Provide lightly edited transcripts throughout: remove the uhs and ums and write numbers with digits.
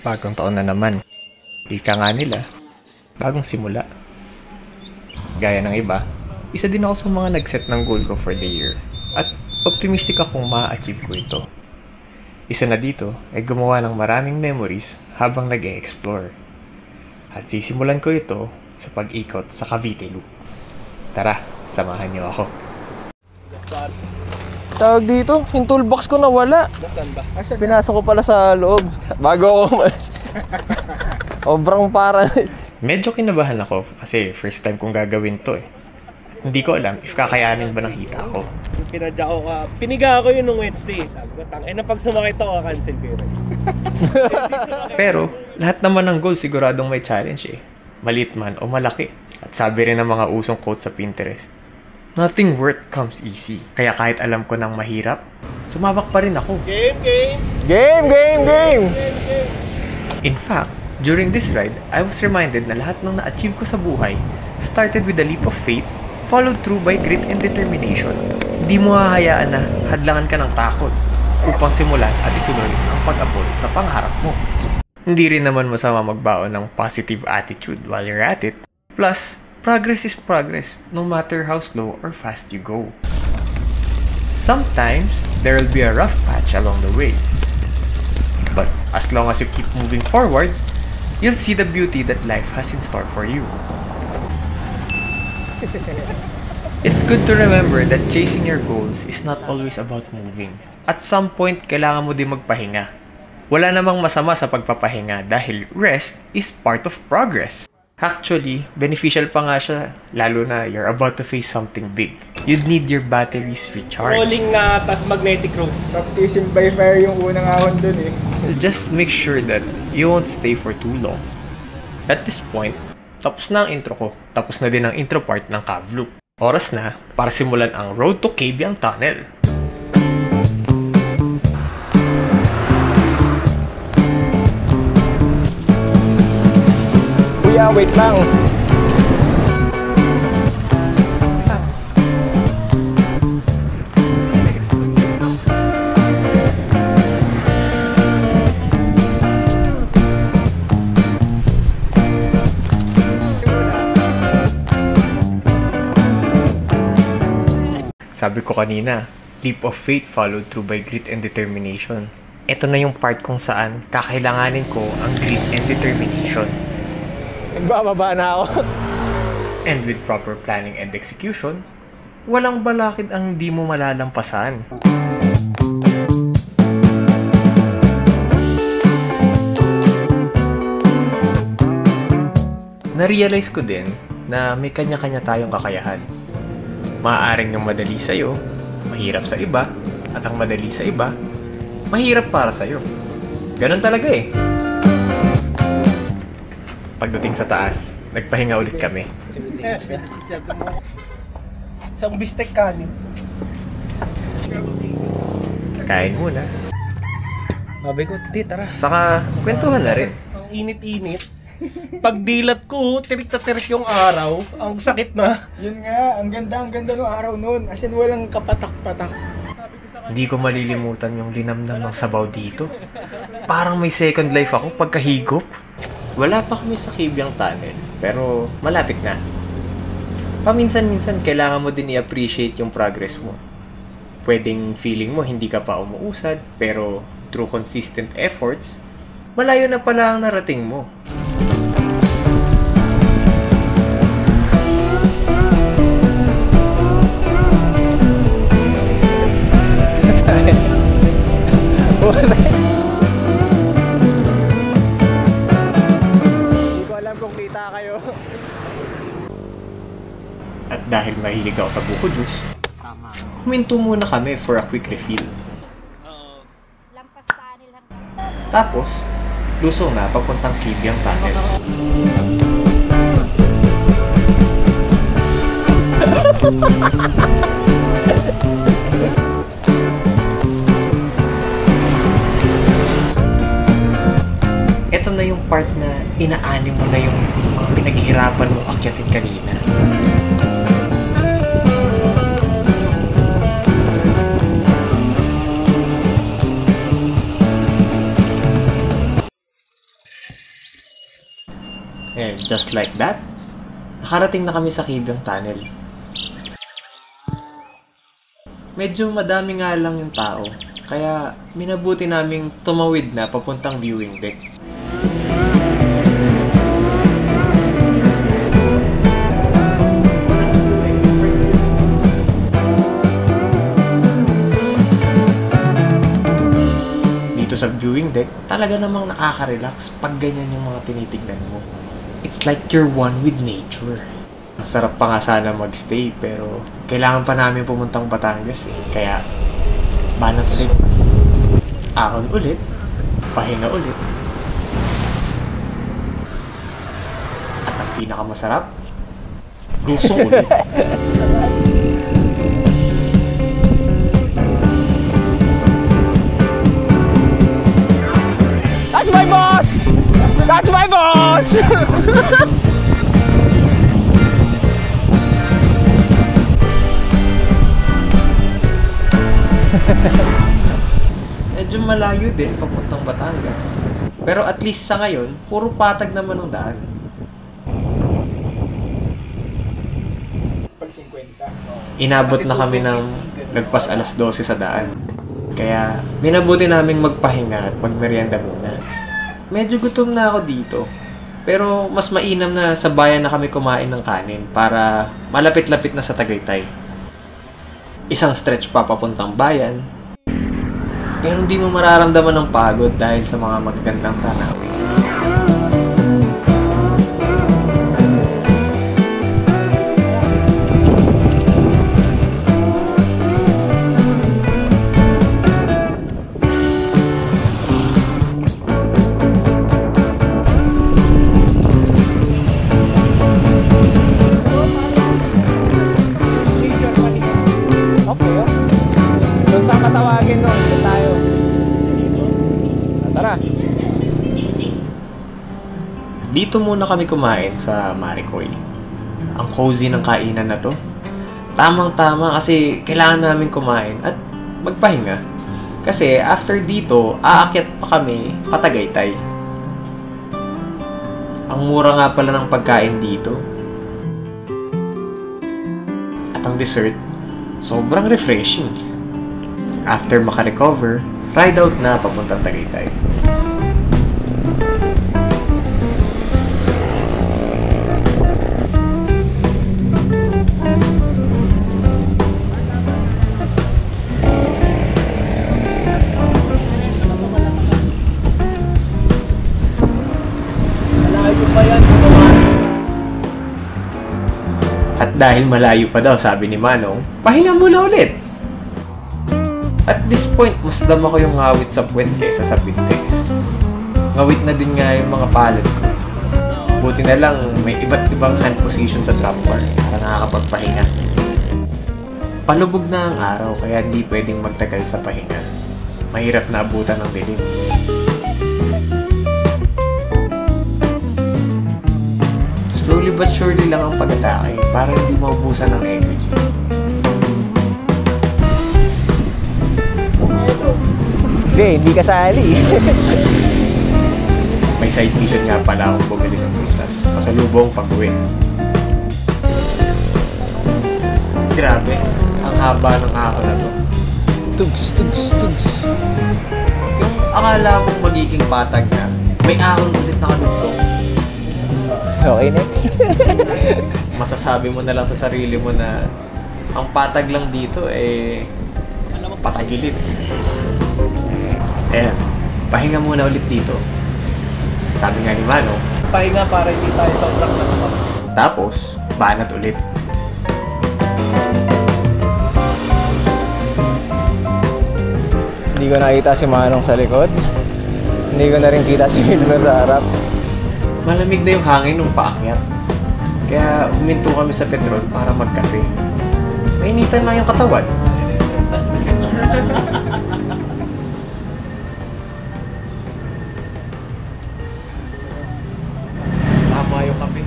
Bagong taon na naman. Ika nga nila, bagong simula. Gaya ng iba, isa din ako sa mga nag-set ng goal ko for the year. At optimistic akong ma-achieve ko ito. Isa na dito ay gumawa ng maraming memories habang nag-e-explore. At sisimulan ko ito sa pag-ikot sa Cavite Loop. Tara, samahan niyo ako. Tawag dito, yung toolbox ko nawala. Nasaan ba? Pinasok ko pala sa loob bago ako umalis. Sobrang para. Medyo kinabahan ako kasi first time kong gagawin to eh. Hindi ko alam if kakayanin ba ng hita ko. Pinadya ko ka. Piniga ako yun nung Wednesday. Sabi ko, pag sumakit ako, cancel ko yun. Pero, lahat naman ng goal siguradong may challenge eh. Maliit man o malaki. At sabi rin ng mga usong quote sa Pinterest, nothing worth comes easy. Kaya kahit alam ko nang mahirap, sumabak pa rin ako. Game! In fact, during this ride, I was reminded na lahat ng na-achieve ko sa buhay started with a leap of faith, followed through by grit and determination. Hindi mo hahayaan na hadlangan ka ng takot upang simulan at ituloy ang pag-abot sa pangarap mo. Hindi rin naman masama magbaon ng positive attitude while you're at it. Plus, progress is progress, no matter how slow or fast you go. Sometimes, there will be a rough patch along the way. But as long as you keep moving forward, you'll see the beauty that life has in store for you. It's good to remember that chasing your goals is not always about moving. At some point, kailangan mo din magpahinga. Wala namang masama sa pagpapahinga dahil rest is part of progress. Actually, beneficial pa nga siya, lalo na you're about to face something big. You'd need your batteries recharged. Rolling nga, tas magnetic roads. Baptism by fire yung unang ahon dun eh. Just make sure that you won't stay for too long. At this point, tapos na ang intro ko. Tapos na din ang intro part ng Cav Loop. Oras na para simulan ang Road to Cabiang Tunnel. Kuya, wait lang. Sabi ko kanina, leap of faith followed through by grit and determination. Ito na yung part kung saan kakailanganin ko ang grit and determination. Nagbababa na ako. And with proper planning and execution, walang balakid ang hindi mo malalampasan. Na-realize ko din na may kanya-kanya tayong kakayahan. Maaaring yung madali sa'yo, mahirap sa iba, at ang madali sa iba, mahirap para sa'yo. Ganon talaga eh. Pagdating sa taas, nagpahinga ulit kami. Isang bistek kanin. Kain muna. Sabi ko, tara. Saka, kwentuhan na rin. Ang init-init. Pagdilat ko, tirik na tirik yung araw. Ang sakit na. Yun nga, ang ganda ng araw nun. As in, walang kapatak-patak. Hindi ko malilimutan yung linamnam ng sabaw dito. Parang may second life ako pagkahigop. Wala pa kami sa Cabiang Tunnel, pero malapit na. Paminsan-minsan, kailangan mo din i-appreciate yung progress mo. Pwedeng feeling mo hindi ka pa umuusad, pero through consistent efforts, malayo na pala ang narating mo. Hindi ko alam kung kita kayo. At dahil mahilig ako sa buko juice, huminto muna kami for a quick refill. Tapos, lusong na papuntang Cabiang Tunnel. Ito na yung part na inaani mo na yung mga pinaghirapan mo akyatin kanina. And just like that, nakarating na kami sa Kibyang Tunnel. Medyo madami nga lang yung tao, kaya minabuti naming tumawid na papuntang viewing deck. Dito sa viewing deck, talaga namang nakaka-relax pag ganyan yung mga tinitignan mo. It's like you're one with nature. Masarap pa nga sana magstay, pero kailangan pa namin pumuntang Batangas eh. Kaya, banat ulit. Ahon ulit. Pahinga ulit. At ang pinakamasarap, lusong ulit. That's my boss! That's my boss! Medyo malayo din papuntang Batangas. Pero at least sa ngayon, puro patag naman ang daan. Pag 50. Inabot na kami ng nagpas alas 12 sa daan. Kaya minabuti naming magpahinga at magmerienda muna. Medyo gutom na ako dito. Pero mas mainam na sa bayan na kami kumain ng kanin para malapit-lapit na sa Tagaytay. Isang stretch pa papuntang bayan. Pero hindi mo mararamdaman ng pagod dahil sa mga magagandang tanawin. Doon saan katawagin doon? Doon tayo. Tara. Dito muna kami kumain sa Maricoy. Ang cozy ng kainan na to. Tamang-tama kasi kailangan namin kumain at magpahinga. Kasi after dito, aakyat pa kami Patagaytay. Ang mura nga pala ng pagkain dito. At ang dessert, sobrang refreshing. After makarecover, ride out na papuntang Tagaytay. Malayo pa yan. At dahil malayo pa daw, sabi ni Manong, pahinga muna ulit. At this point, mas dama ko yung ngawit sa puwet kesa sa binte. Ngawit na din nga yung mga palad ko. Buti na lang, may iba't ibang hand position sa trap bar para nakakapagpahinga. Palubog na ang araw kaya hindi pwedeng magtagal sa pahinga. Mahirap na abutan ng dilim. Slowly but surely lang ang pag-atake para hindi maubusan ng energy. Hindi kasali. May side mission nga pala akong bumili ng prutas. Pasalubong pag-uwi. Grabe, ang haba ng ahon na to. Tugs. Yung akala mong magiging patag na, may ahon ulit nakadugtong. Okay, next. Masasabi mo na lang sa sarili mo na ang patag lang dito patagilit. Pahinga muna ulit dito. Sabi nga ni Mano, Pahinga para hindi tayo sobrang nasa. tapos, banat ulit. Hindi ko nakita si Manong sa likod. Hindi ko na rin kita si Wilma sa harap. Malamig na yung hangin nung paakyat. Kaya huminto kami sa petrol para magkape. Mainitan lang yung katawan. Tama yung kape.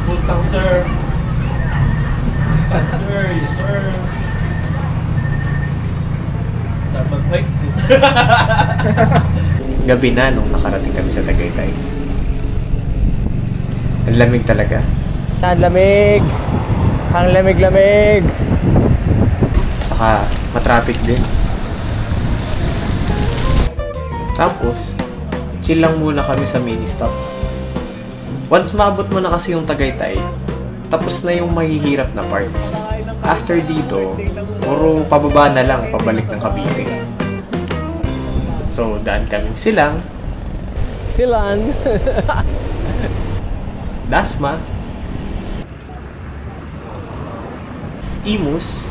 Putang sir. Sir, yes sir. Sir, mag-bike. Gabi na nung nakarating kami sa Tagaytay. Ang lamig talaga. Ang lamig! Ang lamig-lamig! Saka matraffic din. Tapos, chill lang muna kami sa mini stop. Once maabot mo na kasi yung Tagaytay, tapos na yung mahihirap na parts. After dito, puro pababa na lang pabalik ng Cavite. So, daan kaming Silang, Silan! Dasma, Imus,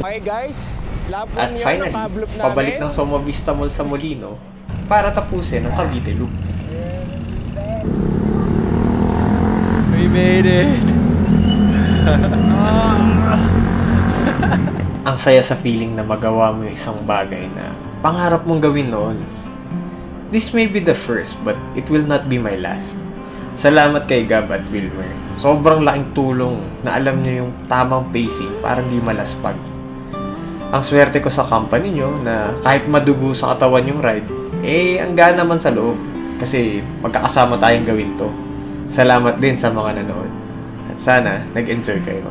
Okay guys, labon at yun, finally, nakabloop namin. pabalik ng Soma Vista Mall sa Molino para tapusin ang Cavite Loop. We made it! Ang saya sa feeling na magawa mo yung isang bagay na pangarap mong gawin noon. This may be the first, but it will not be my last. Salamat kay Gab at Wilmer. Sobrang laking tulong na alam nyo yung tamang pacing para hindi malaspag. Ang swerte ko sa company nyo na kahit madugo sa katawan yung ride, ang gaan naman sa loob. Kasi magkakasama tayong gawin to. Salamat din sa mga nanood. At sana nag-enjoy kayo.